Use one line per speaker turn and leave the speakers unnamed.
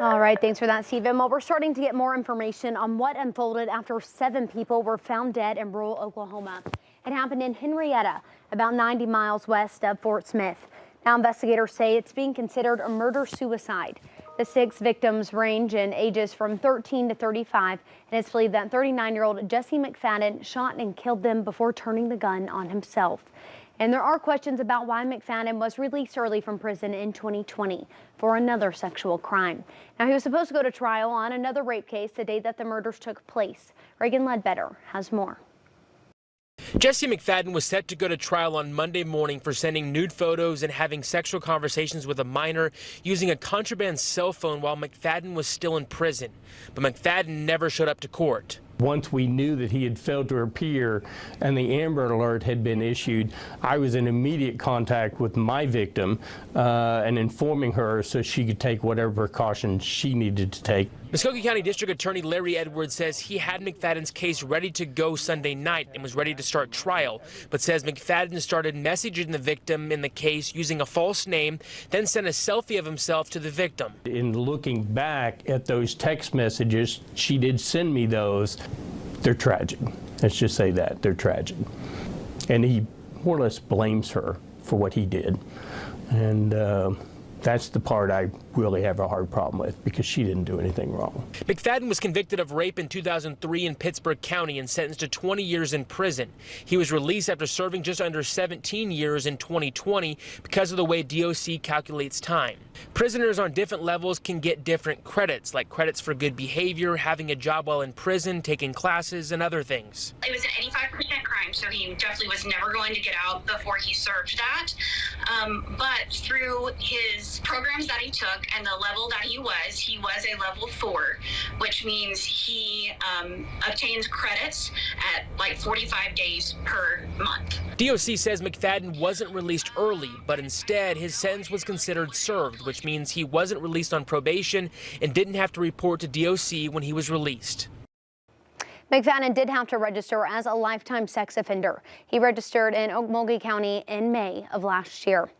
All right, thanks for that, Stephen. Well, we're starting to get more information on what unfolded after 7 people were found dead in rural Oklahoma. It happened in Henrietta, about 90 miles west of Fort Smith. Now, investigators say it's being considered a murder-suicide. The 6 victims range in ages from 13 to 35, and it's believed that 39-year-old Jesse McFadden shot and killed them before turning the gun on himself. And there are questions about why McFadden was released early from prison in 2020 for another sexual crime. Now, he was supposed to go to trial on another rape case the day that the murders took place. Reagan Ledbetter has more.
Jesse McFadden was set to go to trial on Monday morning for sending nude photos and having sexual conversations with a minor using a contraband cell phone while McFadden was still in prison. But McFadden never showed up to court.
Once we knew that he had failed to appear and the Amber Alert had been issued, I was in immediate contact with my victim and informing her so she could take whatever precautions she needed to take.
Muskogee County District Attorney Larry Edwards says he had McFadden's case ready to go Sunday night and was ready to start trial, but says McFadden started messaging the victim in the case using a false name, then sent a selfie of himself to the victim.
In looking back at those text messages, she did send me those. They're tragic. Let's just say that. They're tragic. And he more or less blames her for what he did. And that's the part I really have a hard problem with, because she didn't do anything wrong.
McFadden was convicted of rape in 2003 in Pittsburgh County and sentenced to 20 years in prison. He was released after serving just under 17 years in 2020 because of the way DOC calculates time. Prisoners on different levels can get different credits, like credits for good behavior, having a job while in prison, taking classes, and other things.
It was an 85% crime, so he definitely was never going to get out before he served that. But through his programs that he took and the level that he was a level 4, which means he obtained credits at like 45 days per month.
DOC says McFadden wasn't released early, but instead his sentence was considered served, which means he wasn't released on probation and didn't have to report to DOC when he was released.
McFadden did have to register as a lifetime sex offender. He registered in Okmulgee County in May of last year.